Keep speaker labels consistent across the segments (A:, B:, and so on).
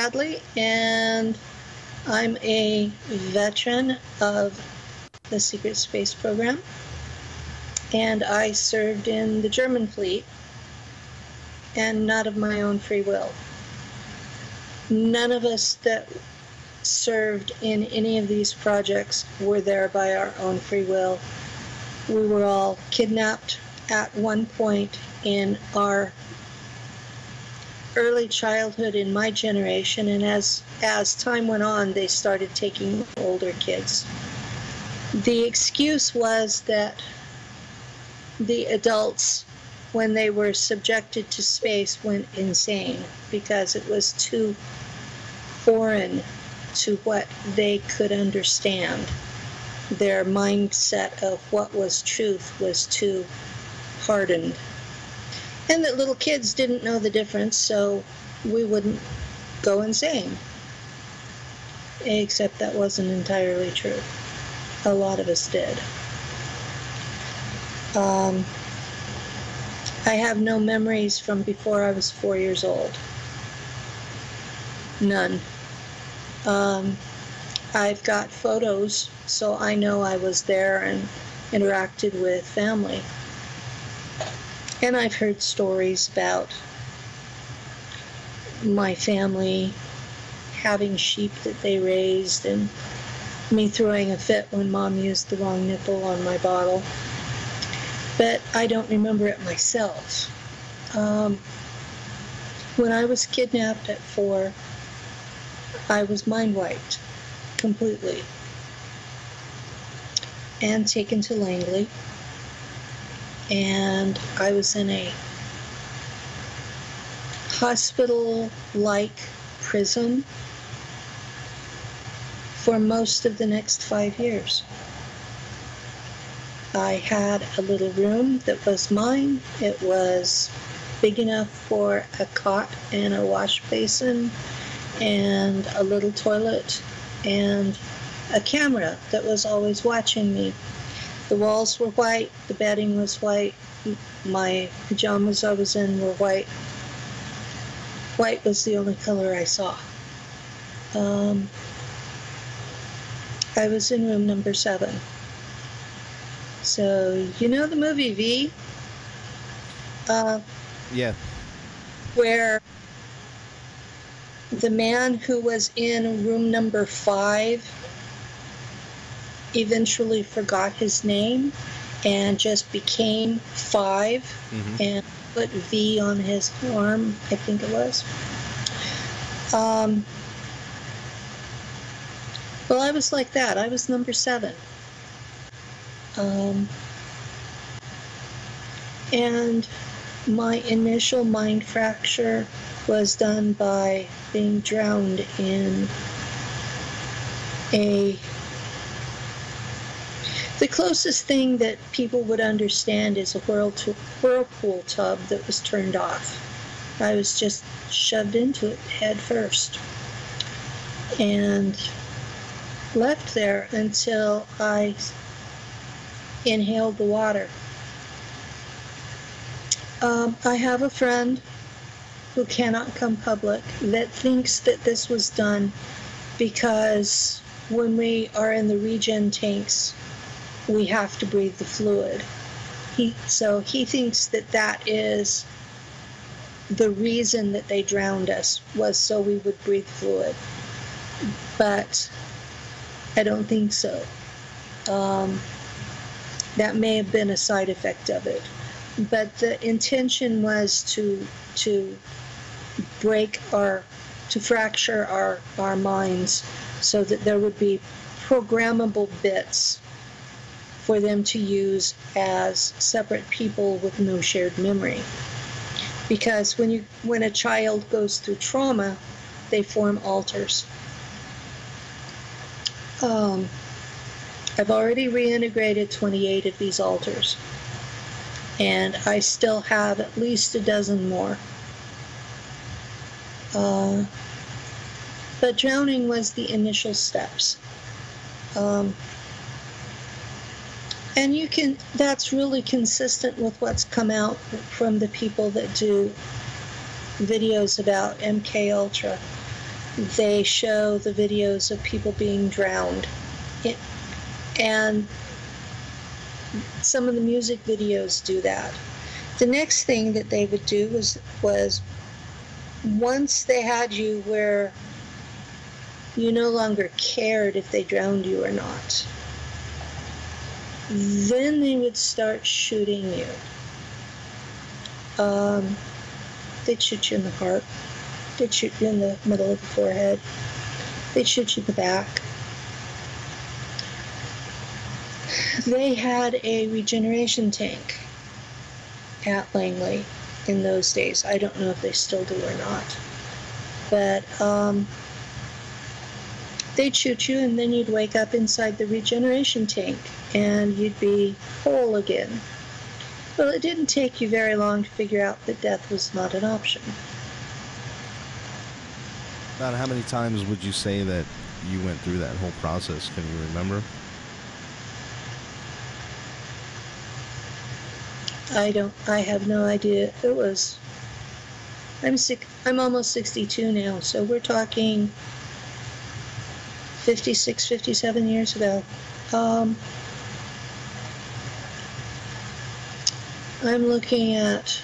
A: Hadley, and I'm a veteran of the Secret Space Program, and I served in the German fleet, and not of my own free will. None of us that served in any of these projects were there by our own free will. We were all kidnapped at one point in our early childhood in my generation, and as time went on, they started taking older kids. The excuse was that the adults, when they were subjected to space, went insane because it was too foreign to what they could understand. Their mindset of what was truth was too hardened. And that little kids didn't know the difference, so we wouldn't go insane. Except that wasn't entirely true. A lot of us did. I have no memories from before I was 4 years old. None. I've got photos, so I know I was there and interacted with family. And I've heard stories about my family having sheep that they raised and me throwing a fit when Mom used the wrong nipple on my bottle. But I don't remember it myself. When I was kidnapped at 4, I was mind-wiped completely and taken to Langley. And I was in a hospital-like prison for most of the next 5 years. I had a little room that was mine. It was big enough for a cot and a wash basin and a little toilet and a camera that was always watching me. The walls were white, the bedding was white, my pajamas I was in were white. White was the only color I saw. I was in room number 7. So, you know the movie V?
B: Yeah.
A: Where the man who was in room number 5 eventually forgot his name and just became 5 and put V on his arm, I think it was. Well, I was like that. I was number 7. And my initial mind fracture was done by being drowned in the closest thing that people would understand is a whirlpool tub that was turned off. I was just shoved into it head first and left there until I inhaled the water. I have a friend who cannot come public that thinks that this was done because when we are in the regen tanks, we have to breathe the fluid. So he thinks that that is the reason that they drowned us, was so we would breathe fluid. But I don't think so. That may have been a side effect of it. But the intention was to fracture our minds so that there would be programmable bits for them to use as separate people with no shared memory. Because when a child goes through trauma, they form alters. I've already reintegrated 28 of these alters, and I still have at least a dozen more. But drowning was the initial steps. And that's really consistent with what's come out from the people that do videos about MK Ultra. they show the videos of people being drowned. And some of the music videos do that. The next thing that they would do was once they had you where you no longer cared if they drowned you or not, then they would start shooting you. They'd shoot you in the heart. They'd shoot you in the middle of the forehead. They'd shoot you in the back. They had a regeneration tank at Langley in those days. I don't know if they still do or not. But they'd shoot you, and then you'd wake up inside the regeneration tank, and you'd be whole again. Well, it didn't take you very long to figure out that death was not an option.
B: About how many times would you say that you went through that whole process? Can you remember?
A: I have no idea. It was, I'm almost 62 now, so we're talking 56, 57 years ago. I'm looking at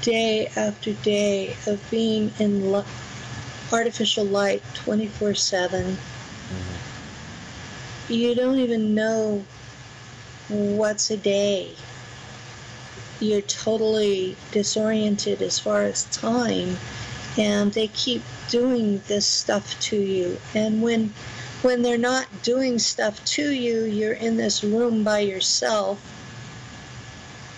A: day after day of being in artificial light 24/7. You don't even know what's a day. You're totally disoriented as far as time, and they keep doing this stuff to you. And when they're not doing stuff to you, you're in this room by yourself.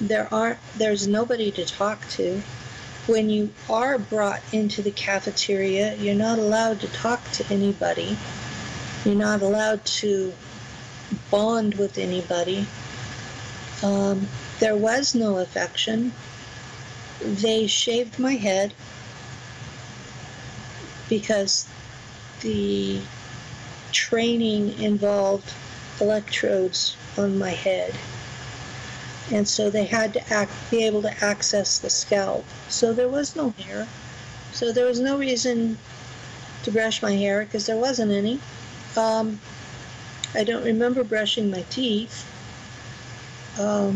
A: There's nobody to talk to. When you are brought into the cafeteria, you're not allowed to talk to anybody. You're not allowed to bond with anybody. There was no affection. They shaved my head because the training involved electrodes on my head. And so they had to be able to access the scalp. So there was no hair. So there was no reason to brush my hair because there wasn't any. I don't remember brushing my teeth. I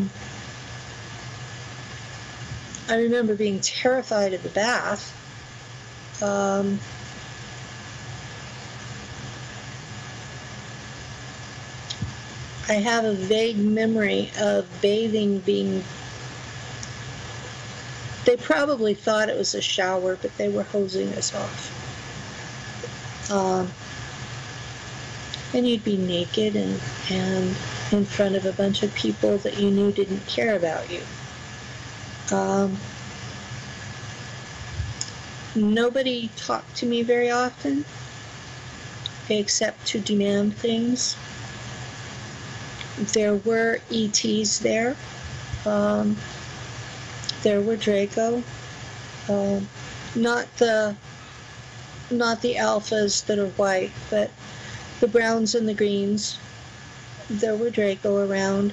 A: remember being terrified of the bath. I have a vague memory of bathing being... They probably thought it was a shower, but they were hosing us off. And you'd be naked and in front of a bunch of people that you knew didn't care about you. Nobody talked to me very often, except to demand things. There were ETs there. There were Draco. Not the alphas that are white, but the browns and the greens. There were Draco around.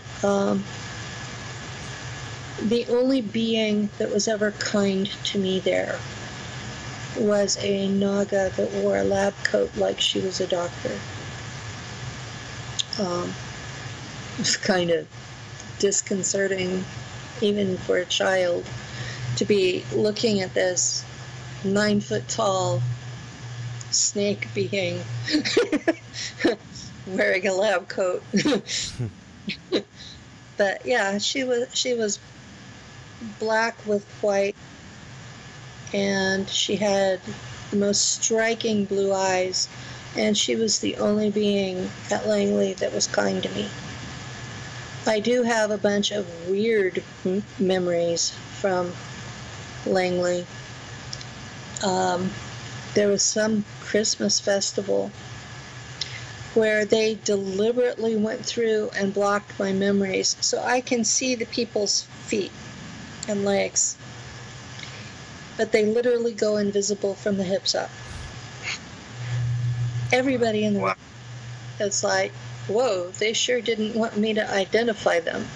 A: The only being that was ever kind to me there was a Naga that wore a lab coat like she was a doctor. It was kind of disconcerting, even for a child, to be looking at this 9-foot-tall snake being wearing a lab coat. But yeah, she was black with white, and she had the most striking blue eyes, and she was the only being at Langley that was kind to me. I do have a bunch of weird memories from Langley. There was some Christmas festival where they deliberately went through and blocked my memories so I can see the people's feet and legs. But they literally go invisible from the hips up. Everybody in the room is like, whoa, they sure didn't want me to identify them.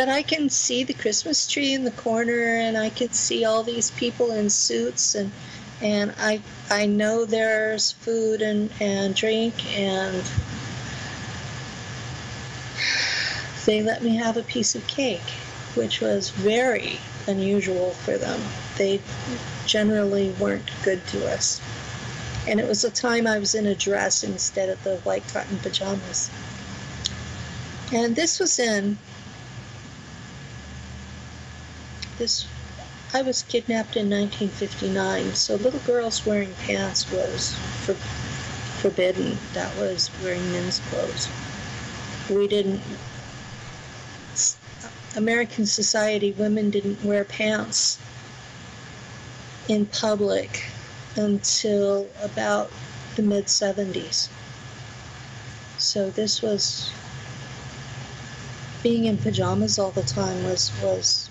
A: But I can see the Christmas tree in the corner, and I can see all these people in suits, and I know there's food and drink, and they let me have a piece of cake, which was very unusual for them. They generally weren't good to us. And it was a time I was in a dress instead of the white cotton pajamas. And I was kidnapped in 1959, so little girls wearing pants was forbidden. That was wearing men's clothes. American society, women didn't wear pants in public until about the mid-70s. So this was, being in pajamas all the time was,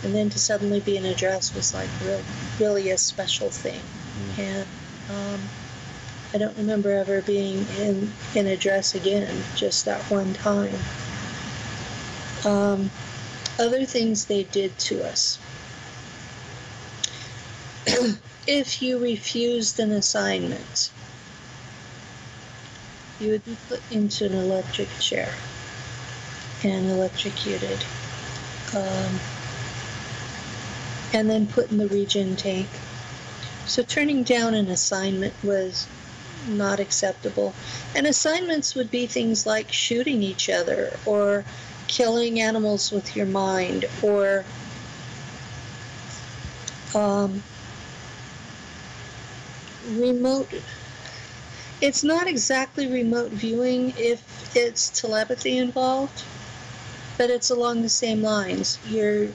A: and then to suddenly be in a dress was like really a special thing. And I don't remember ever being in a dress again, just that one time. Other things they did to us. If you refused an assignment, you would be put into an electric chair and electrocuted, and then put in the regen tank. So turning down an assignment was not acceptable. And assignments would be things like shooting each other, or killing animals with your mind, or remote. It's not exactly remote viewing if it's telepathy involved, but it's along the same lines. You're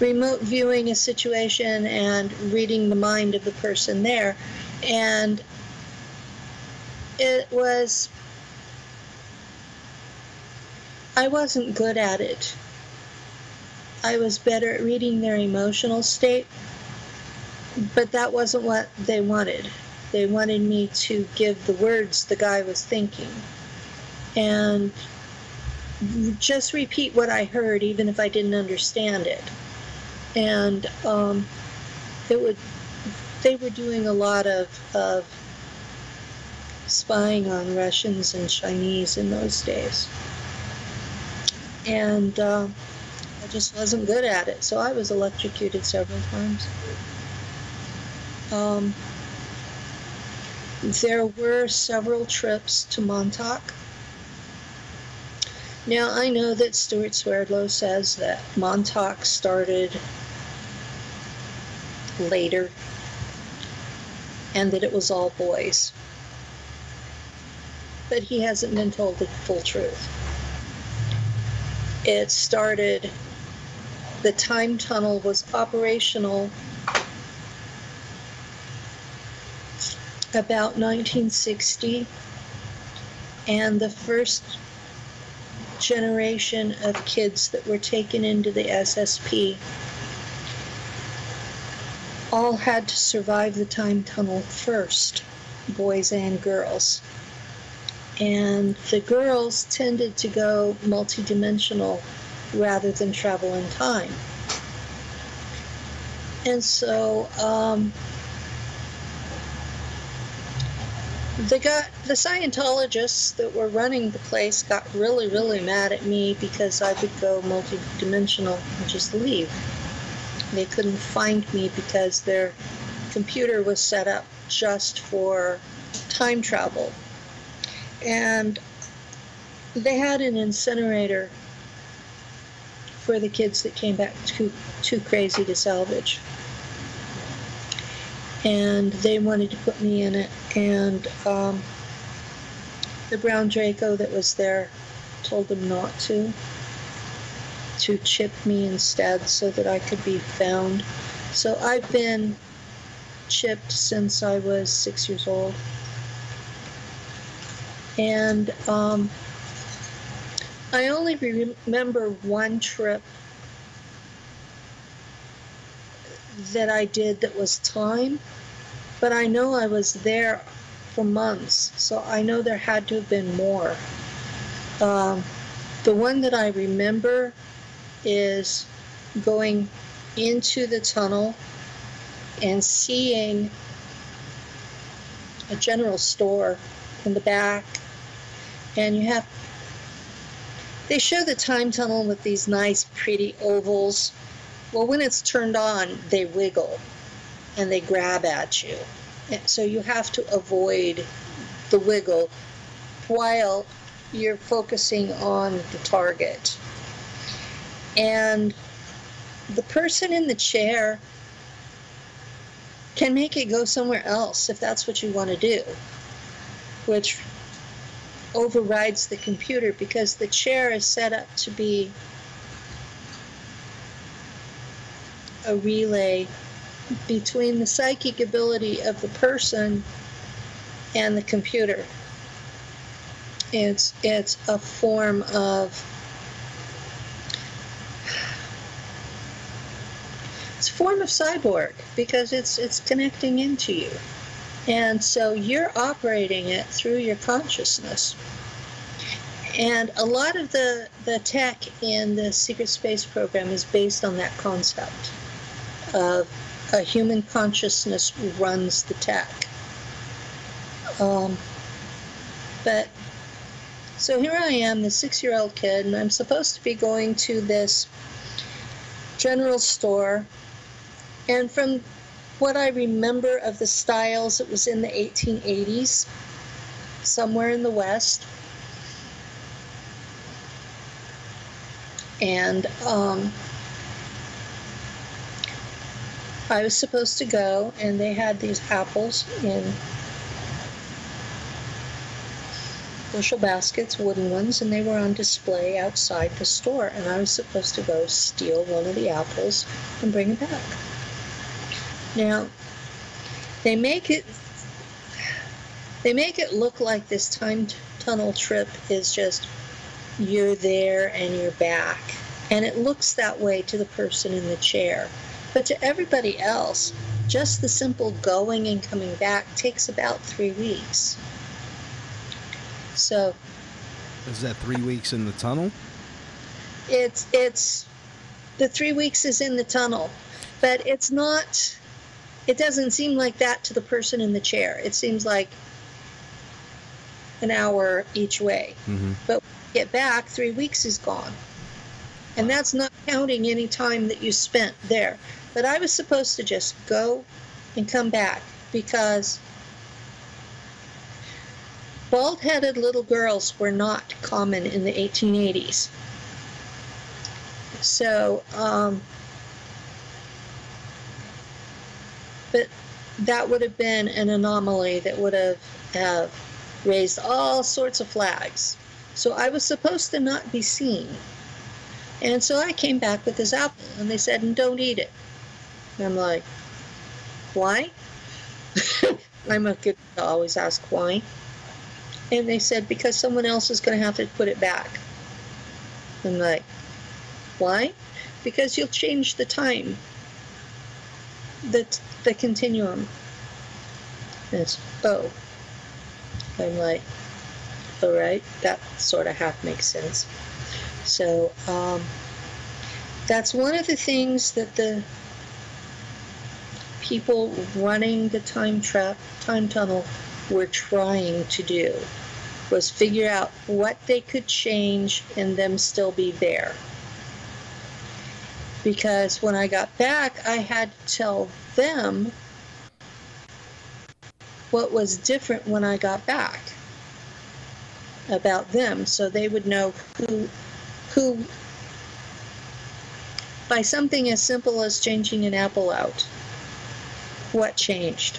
A: remote viewing a situation and reading the mind of the person there. And I wasn't good at it. I was better at reading their emotional state, but that wasn't what they wanted. They wanted me to give the words the guy was thinking, and just repeat what I heard, even if I didn't understand it. And they were doing a lot of spying on Russians and Chinese in those days. And I just wasn't good at it, so I was electrocuted several times. There were several trips to Montauk. Now, I know that Stuart Swerdlow says that Montauk started later and that it was all boys. But he hasn't been told the full truth. It started, the time tunnel was operational about 1960, and the first generation of kids that were taken into the SSP all had to survive the time tunnel first, boys and girls. And the girls tended to go multidimensional rather than travel in time. And so the Scientologists that were running the place got really, really mad at me because I would go multidimensional and just leave. They couldn't find me because their computer was set up just for time travel. And they had an incinerator for the kids that came back too crazy to salvage. And they wanted to put me in it, and the brown Draco that was there told them not to chip me instead so that I could be found. So I've been chipped since I was 6 years old. And I only remember one trip that I did that was time, but I know I was there for months, so I know there had to have been more. The one that I remember is going into the tunnel and seeing a general store in the back, and they show the time tunnel with these nice pretty ovals. Well, when it's turned on, they wiggle and they grab at you, and so you have to avoid the wiggle while you're focusing on the target. And the person in the chair can make it go somewhere else if that's what you want to do, which overrides the computer, because the chair is set up to be a relay between the psychic ability of the person and the computer. It's a form of cyborg, because it's connecting into you, and so you're operating it through your consciousness. And a lot of the tech in the secret space program is based on that concept of a human consciousness runs the tech. But so here I am, the 6-year-old kid, and I'm supposed to be going to this general store. And from what I remember of the styles, it was in the 1880s, somewhere in the West. And I was supposed to go, and they had these apples in bushel baskets, wooden ones, and they were on display outside the store. And I was supposed to go steal one of the apples and bring it back. Now, they make it look like this time tunnel trip is just you're there and you're back. And it looks that way to the person in the chair. But to everybody else, just the simple going and coming back takes about 3 weeks. So,
B: is that 3 weeks in the tunnel?
A: It's the 3 weeks is in the tunnel, but it's not. It doesn't seem like that to the person in the chair. It seems like an hour each way. Mm-hmm. But when you get back, 3 weeks is gone. And that's not counting any time that you spent there. But I was supposed to just go and come back, because bald-headed little girls were not common in the 1880s. So, but that would have been an anomaly that would have raised all sorts of flags. So I was supposed to not be seen. And so I came back with this apple, and they said, don't eat it. And I'm like, why? I'm a good to always ask why. And they said, because someone else is going to have to put it back. I'm like, why? Because you'll change the time, the continuum. And it's, oh. I'm like, all right, that sort of half makes sense. So that's one of the things that the people running the time tunnel were trying to do, was figure out what they could change and them still be there. Because when I got back, I had to tell them what was different when I got back about them, so they would know who by something as simple as changing an apple out, what changed.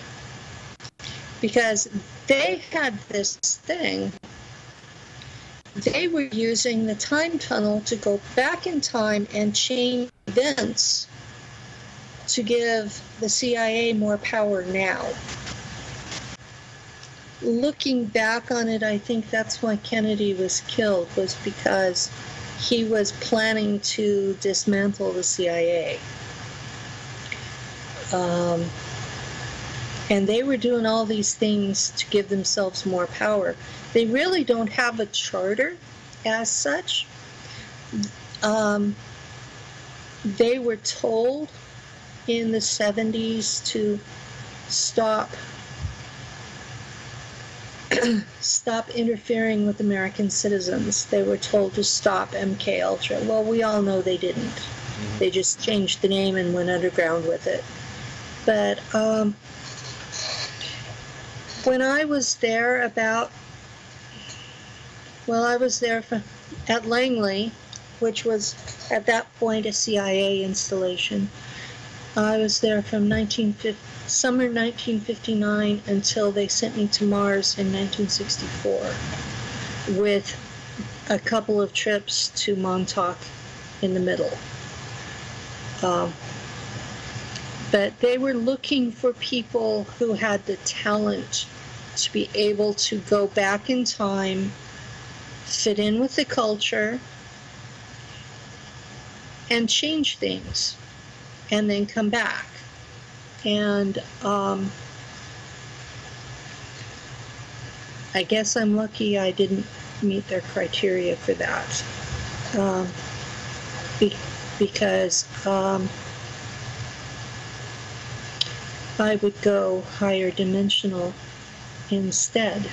A: Because they had this thing, they were using the time tunnel to go back in time and change events to give the CIA more power now. Looking back on it, I think that's why Kennedy was killed, was because he was planning to dismantle the CIA. And they were doing all these things to give themselves more power. They really don't have a charter as such, They were told in the 70s to stop interfering with American citizens. They were told to stop MK Ultra. Well, we all know they didn't. Mm-hmm. They just changed the name and went underground with it. But when I was there I was there at Langley, which was at that point a CIA installation. I was there from summer 1959 until they sent me to Mars in 1964, with a couple of trips to Montauk in the middle. But they were looking for people who had the talent to be able to go back in time, fit in with the culture, and change things, and then come back. And I guess I'm lucky I didn't meet their criteria for that, because I would go higher dimensional instead.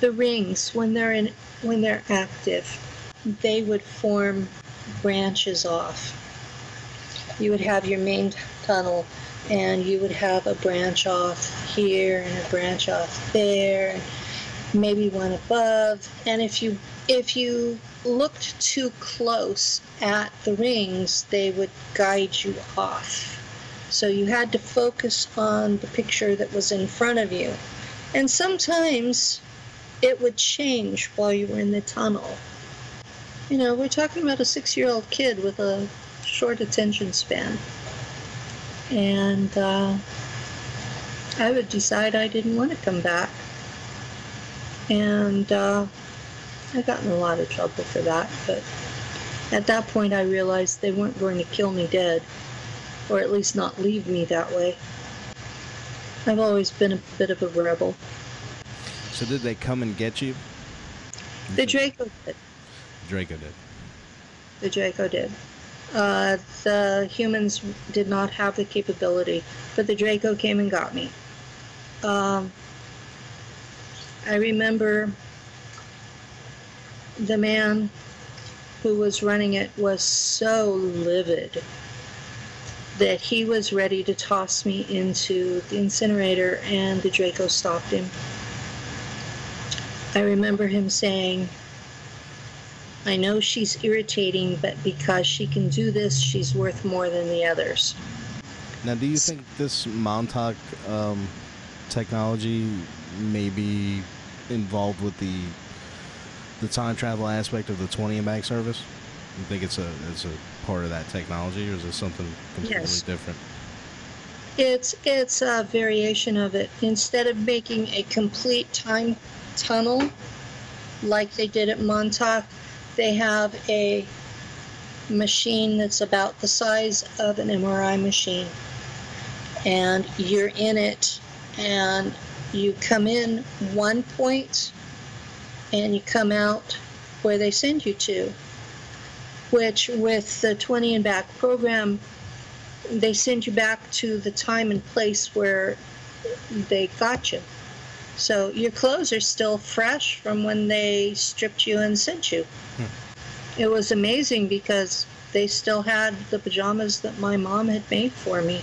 A: The rings, when they're active, they would form branches off. You would have your main tunnel, and you would have a branch off here and a branch off there, and maybe one above. And if you looked too close at the rings, they would guide you off. So you had to focus on the picture that was in front of you. And sometimes it would change while you were in the tunnel. You know, we're talking about a 6-year-old kid with a short attention span. And I would decide I didn't want to come back. And I got in a lot of trouble for that. But at that point I realized they weren't going to kill me dead, or at least not leave me that way. I've always been a bit of a rebel.
B: So did they come and get you?
A: The Draco did.
B: Draco did.
A: The Draco did. The humans did not have the capability, but the Draco came and got me. I remember the man who was running it was so livid that he was ready to toss me into the incinerator, and the Draco stopped him. I remember him saying, "I know she's irritating, but because she can do this, she's worth more than the others."
B: Now, do you think this Montauk technology may be involved with the time travel aspect of the 20 and back service? You think it's a part of that technology, or is it something completely different?
A: It's a variation of it. Instead of making a complete time tunnel like they did at Montauk, they have a machine that's about the size of an MRI machine, and you're in it, and you come in one point and you come out where they send you to, which with the 20 and back program, they send you back to the time and place where they got you. So your clothes are still fresh from when they stripped you and sent you. It was amazing because they still had the pajamas that my mom had made for me.